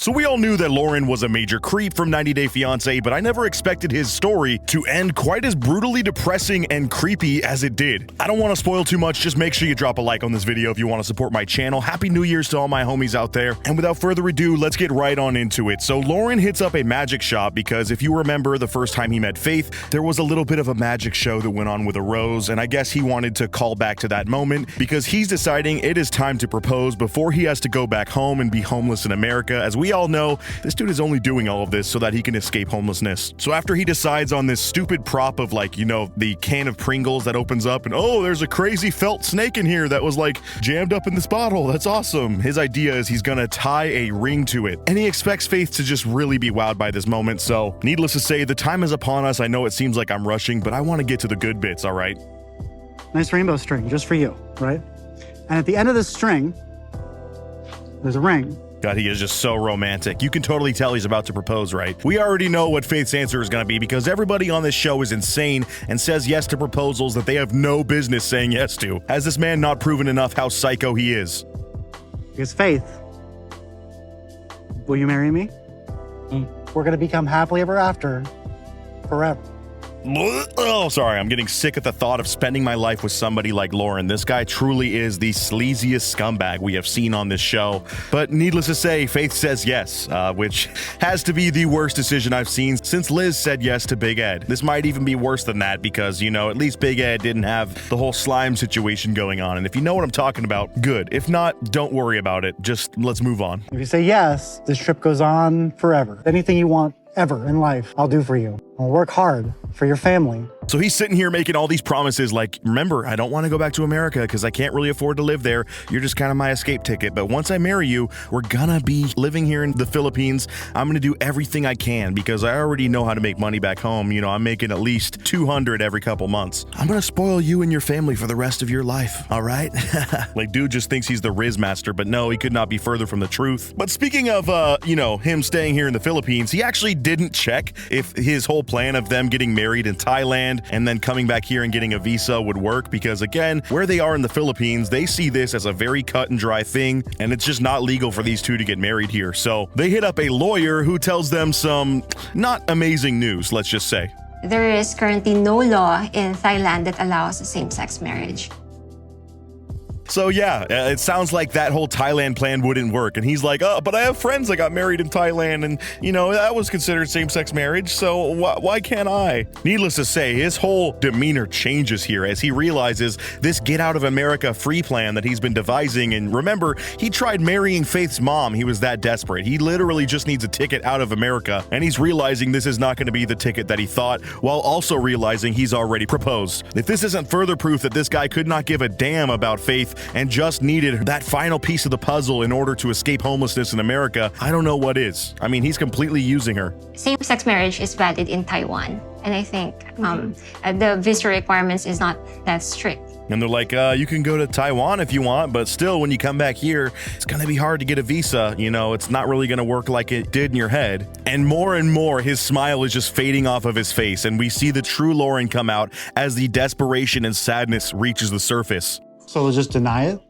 So we all knew that Lauren was a major creep from 90 Day Fiance, but I never expected his story to end quite as brutally depressing and creepy as it did. I don't want to spoil too much, just make sure you drop a like on this video if you want to support my channel. Happy New Year's to all my homies out there. And without further ado, let's get right on into it. So Lauren hits up a magic shop because if you remember the first time he met Faith, there was a little bit of a magic show that went on with a rose, and I guess he wanted to call back to that moment because he's deciding it is time to propose before he has to go back home and be homeless in America. As we all know, this dude is only doing all of this so that he can escape homelessness. So after he decides on this stupid prop of the can of Pringles that opens up and oh, there's a crazy felt snake in here that was jammed up in this bottle. That's awesome. His idea is he's gonna tie a ring to it. And he expects Faith to just really be wowed by this moment. So needless to say, the time is upon us. I know it seems like I'm rushing, but I want to get to the good bits, all right? Nice rainbow string, just for you, right? And at the end of this string, there's a ring. God, he is just so romantic. You can totally tell he's about to propose, right? We already know what Faith's answer is going to be because everybody on this show is insane and says yes to proposals that they have no business saying yes to. Has this man not proven enough how psycho he is? Because Faith, will you marry me? We're going to become happily ever after, forever. Oh, sorry. I'm getting sick at the thought of spending my life with somebody like Lauren. This guy truly is the sleaziest scumbag we have seen on this show. But needless to say, Faith says yes, which has to be the worst decision I've seen since Liz said yes to Big Ed. This might even be worse than that because, at least Big Ed didn't have the whole slime situation going on. And if you know what I'm talking about, good. If not, don't worry about it. Just let's move on. If you say yes, this trip goes on forever. Anything you want ever in life, I'll do for you. I'll work hard for your family. So he's sitting here making all these promises remember, I don't want to go back to America because I can't really afford to live there. You're just kind of my escape ticket. But once I marry you, we're gonna be living here in the Philippines. I'm gonna do everything I can because I already know how to make money back home. I'm making at least 200 every couple months. I'm gonna spoil you and your family for the rest of your life, all right? Dude just thinks he's the Riz master, but no, he could not be further from the truth. But speaking of, him staying here in the Philippines, he actually didn't check if his whole plan of them getting married in Thailand and then coming back here and getting a visa would work because, again, where they are in the Philippines, they see this as a very cut and dry thing, and it's just not legal for these two to get married here. So they hit up a lawyer who tells them some not amazing news, let's just say. There is currently no law in Thailand that allows a same-sex marriage. So yeah, it sounds like that whole Thailand plan wouldn't work. And he's like, oh, but I have friends that got married in Thailand and, that was considered same-sex marriage, so why can't I? Needless to say, his whole demeanor changes here as he realizes this get out of America free plan that he's been devising. And remember, he tried marrying Faith's mom. He was that desperate. He literally just needs a ticket out of America. And he's realizing this is not going to be the ticket that he thought, while also realizing he's already proposed. If this isn't further proof that this guy could not give a damn about Faith and just needed that final piece of the puzzle in order to escape homelessness in America, I don't know what is. I mean, he's completely using her. Same-sex marriage is valid in Taiwan, and I think the visa requirements is not that strict. And they're like, you can go to Taiwan if you want, but still, when you come back here, it's going to be hard to get a visa. It's not really going to work like it did in your head. And more, his smile is just fading off of his face, and we see the true Lauren come out as the desperation and sadness reaches the surface. So they'll just deny it?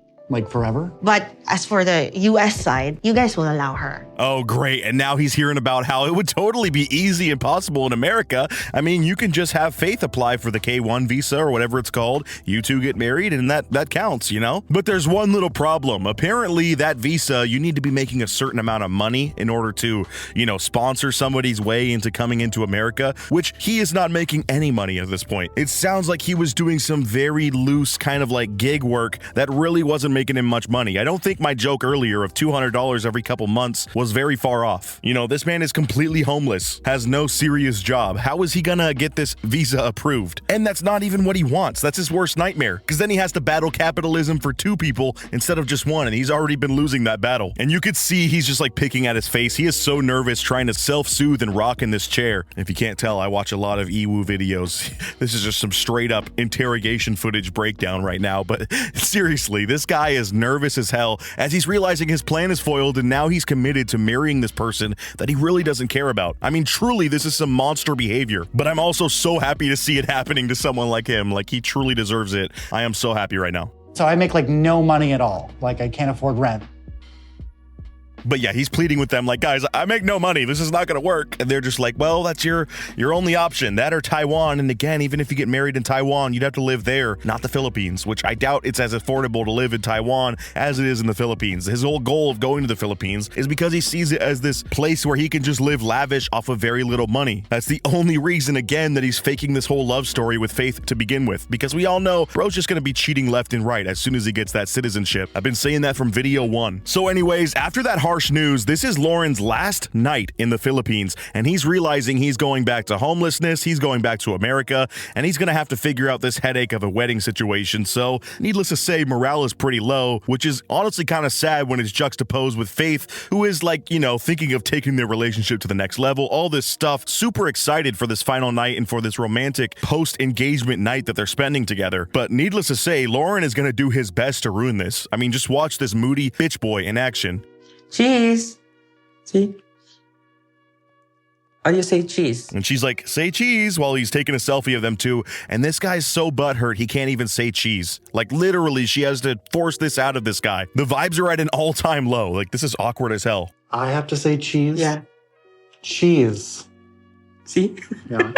Forever? But as for the US side, you guys will allow her. Oh, great. And now he's hearing about how it would totally be easy and possible in America. I mean, you can just have Faith apply for the K-1 visa or whatever it's called. You two get married and that counts, But there's one little problem. Apparently, that visa, you need to be making a certain amount of money in order to, sponsor somebody's way into coming into America, which he is not making any money at this point. It sounds like he was doing some very loose kind of gig work that really wasn't making him much money. I don't think my joke earlier of $200 every couple months was very far off. This man is completely homeless, has no serious job. How is he gonna get this visa approved? And that's not even what he wants. That's his worst nightmare, because then he has to battle capitalism for two people instead of just one, and he's already been losing that battle. And you could see he's just picking at his face. He is so nervous trying to self-soothe and rock in this chair. If you can't tell, I watch a lot of Iwoo videos. This is just some straight up interrogation footage breakdown right now, but seriously, this guy is nervous as hell as he's realizing his plan is foiled and now he's committed to marrying this person that he really doesn't care about. I mean, truly, this is some monster behavior, but I'm also so happy to see it happening to someone like him. He truly deserves it. I am so happy right now. So I make no money at all. I can't afford rent. But yeah, he's pleading with them like, guys, I make no money. This is not going to work. And they're just like, well, that's your only option, that or Taiwan. And again, even if you get married in Taiwan, you'd have to live there, not the Philippines, which I doubt it's as affordable to live in Taiwan as it is in the Philippines. His whole goal of going to the Philippines is because he sees it as this place where he can just live lavish off of very little money. That's the only reason, again, that he's faking this whole love story with Faith to begin with, because we all know bro's just going to be cheating left and right as soon as he gets that citizenship. I've been saying that from video one. So anyways, after that harsh news, this is Lauren's last night in the Philippines, and he's realizing he's going back to homelessness, he's going back to America, and he's going to have to figure out this headache of a wedding situation. So needless to say, morale is pretty low, which is honestly kind of sad when it's juxtaposed with Faith, who is like, you know, thinking of taking their relationship to the next level, all this stuff, super excited for this final night and for this romantic post-engagement night that they're spending together. But needless to say, Lauren is going to do his best to ruin this. I mean, just watch this moody bitch boy in action. Cheese. See? How do you say cheese? And she's like, say cheese, while he's taking a selfie of them two. And this guy's so butthurt, he can't even say cheese. Like, literally, she has to force this out of this guy. The vibes are at an all-time low. Like, this is awkward as hell. I have to say cheese? Yeah. Cheese. See? Yeah.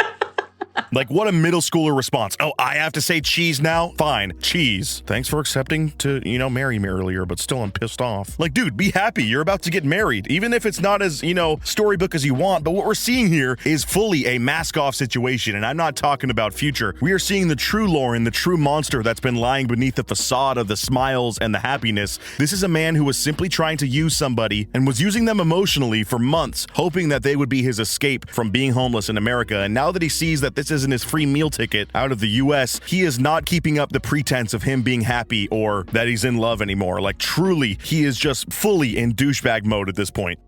Like, what a middle schooler response. Oh, I have to say cheese now? Fine, cheese. Thanks for accepting to, you know, marry me earlier, but still I'm pissed off. Like, dude, be happy. You're about to get married. Even if it's not as, you know, storybook as you want, but what we're seeing here is fully a mask-off situation, and I'm not talking about future. We are seeing the true Lauren, the true monster that's been lying beneath the facade of the smiles and the happiness. This is a man who was simply trying to use somebody and was using them emotionally for months, hoping that they would be his escape from being homeless in America. And now that he sees that this isn't his free meal ticket out of the US, he is not keeping up the pretense of him being happy or that he's in love anymore. Like, truly, he is just fully in douchebag mode at this point.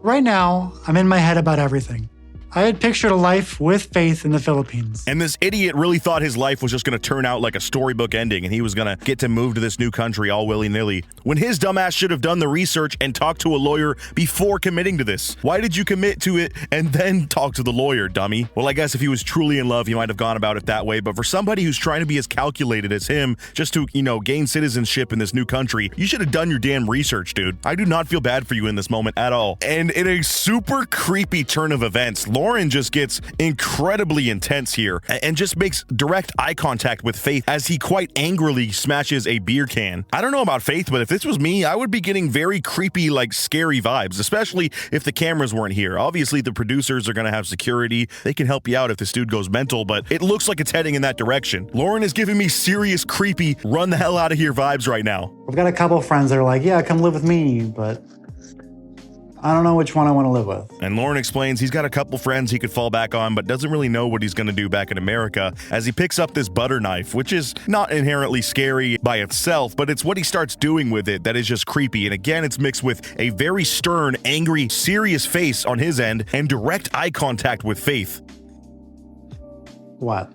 Right now, I'm in my head about everything. I had pictured a life with Faith in the Philippines. And this idiot really thought his life was just going to turn out like a storybook ending and he was going to get to move to this new country all willy-nilly, when his dumbass should have done the research and talked to a lawyer before committing to this. Why did you commit to it and then talk to the lawyer, dummy? Well, I guess if he was truly in love, he might have gone about it that way, but for somebody who's trying to be as calculated as him just to, you know, gain citizenship in this new country, you should have done your damn research, dude. I do not feel bad for you in this moment at all. And in a super creepy turn of events, Lauren just gets incredibly intense here and just makes direct eye contact with Faith as he quite angrily smashes a beer can. I don't know about Faith, but if this was me, I would be getting very creepy, like scary vibes, especially if the cameras weren't here. Obviously, the producers are going to have security. They can help you out if this dude goes mental, but it looks like it's heading in that direction. Lauren is giving me serious, creepy, run the hell out of here vibes right now. I've got a couple of friends that are like, yeah, come live with me, but I don't know which one I want to live with. And Lauren explains he's got a couple friends he could fall back on, but doesn't really know what he's going to do back in America as he picks up this butter knife, which is not inherently scary by itself, but it's what he starts doing with it that is just creepy. And again, it's mixed with a very stern, angry, serious face on his end and direct eye contact with Faith. What?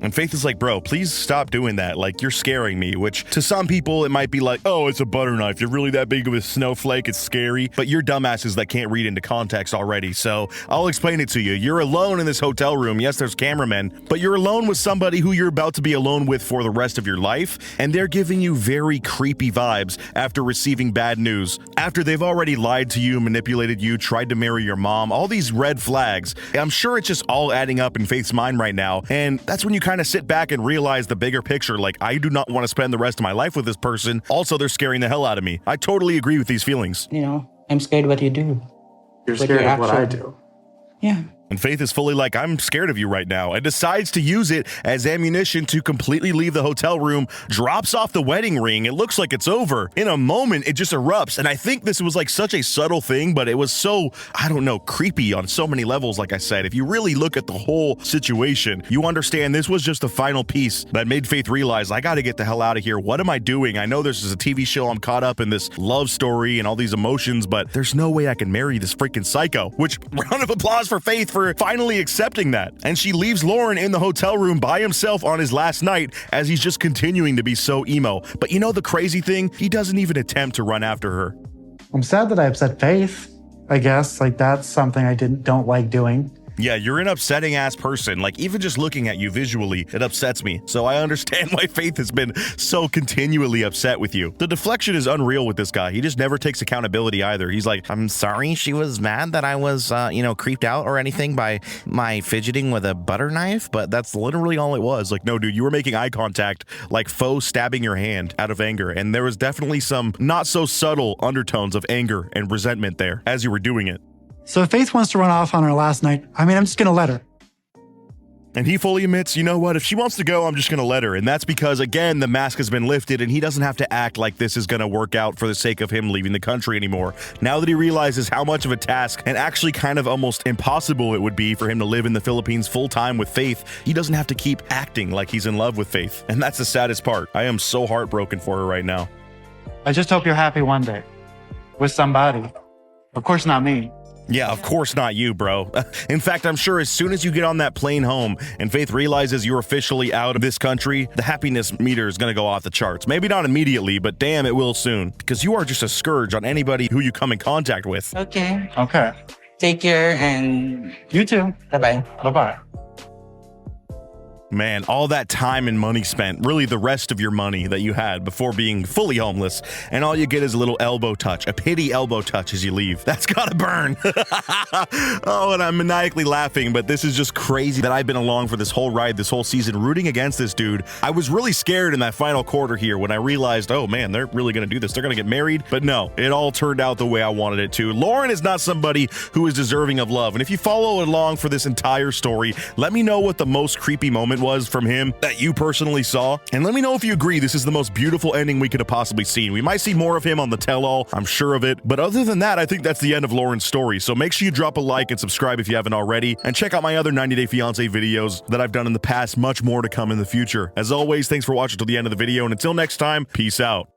And Faith is like, bro, please stop doing that. Like, you're scaring me, which to some people, it might be like, oh, it's a butter knife. You're really that big of a snowflake. It's scary. But you're dumbasses that can't read into context already. So I'll explain it to you. You're alone in this hotel room. Yes, there's cameramen, but you're alone with somebody who you're about to be alone with for the rest of your life. And they're giving you very creepy vibes after receiving bad news. After they've already lied to you, manipulated you, tried to marry your mom, all these red flags. I'm sure it's just all adding up in Faith's mind right now. And that's when you kind of sit back and realize the bigger picture. Like, I do not want to spend the rest of my life with this person. Also, they're scaring the hell out of me. I totally agree with these feelings. You know, I'm scared what you do. You're scared of what I do. Yeah. And Faith is fully like, I'm scared of you right now, and decides to use it as ammunition to completely leave the hotel room, drops off the wedding ring. It looks like it's over. In a moment, it just erupts. And I think this was like such a subtle thing, but it was so, I don't know, creepy on so many levels. Like I said, if you really look at the whole situation, you understand this was just the final piece that made Faith realize, I got to get the hell out of here. What am I doing? I know this is a TV show. I'm caught up in this love story and all these emotions, but there's no way I can marry this freaking psycho. Which, round of applause for Faith for finally accepting that. And she leaves Lauren in the hotel room by himself on his last night as he's just continuing to be so emo. But you know the crazy thing? He doesn't even attempt to run after her. I'm sad that I upset Faith, I guess. Like, that's something I don't like doing. Yeah, you're an upsetting ass person. Like, even just looking at you visually, it upsets me. So I understand why Faith has been so continually upset with you. The deflection is unreal with this guy. He just never takes accountability either. He's like, I'm sorry she was mad that I was, creeped out or anything by my fidgeting with a butter knife, but that's literally all it was. Like, no, dude, you were making eye contact, like faux stabbing your hand out of anger. And there was definitely some not so subtle undertones of anger and resentment there as you were doing it. So if Faith wants to run off on her last night, I'm just going to let her. And he fully admits, you know what, if she wants to go, I'm just going to let her. And that's because, again, the mask has been lifted and he doesn't have to act like this is going to work out for the sake of him leaving the country anymore. Now that he realizes how much of a task and actually kind of almost impossible it would be for him to live in the Philippines full time with Faith, he doesn't have to keep acting like he's in love with Faith. And that's the saddest part. I am so heartbroken for her right now. I just hope you're happy one day. With somebody. Of course, not me. Yeah, of course not you, bro. In fact, I'm sure as soon as you get on that plane home and Faith realizes you're officially out of this country, the happiness meter is going to go off the charts. Maybe not immediately, but damn, it will soon. Because you are just a scourge on anybody who you come in contact with. Okay. Okay. Take care and You too. bye-bye. Bye-bye. Man, all that time and money spent, really the rest of your money that you had before being fully homeless, and all you get is a little elbow touch, a pity elbow touch as you leave. That's gotta burn. Oh, and I'm maniacally laughing, but this is just crazy that I've been along for this whole ride, this whole season, rooting against this dude. I was really scared in that final quarter here when I realized, oh man, they're really gonna do this. They're gonna get married. But no, it all turned out the way I wanted it to. Lauren is not somebody who is deserving of love. And if you follow along for this entire story, let me know what the most creepy moment was from him that you personally saw. And let me know if you agree this is the most beautiful ending we could have possibly seen. We might see more of him on the tell-all, I'm sure of it. But other than that, I think that's the end of Lauren's story. So make sure you drop a like and subscribe if you haven't already. And check out my other 90 Day Fiancé videos that I've done in the past. Much more to come in the future. As always, thanks for watching till the end of the video. And until next time, peace out.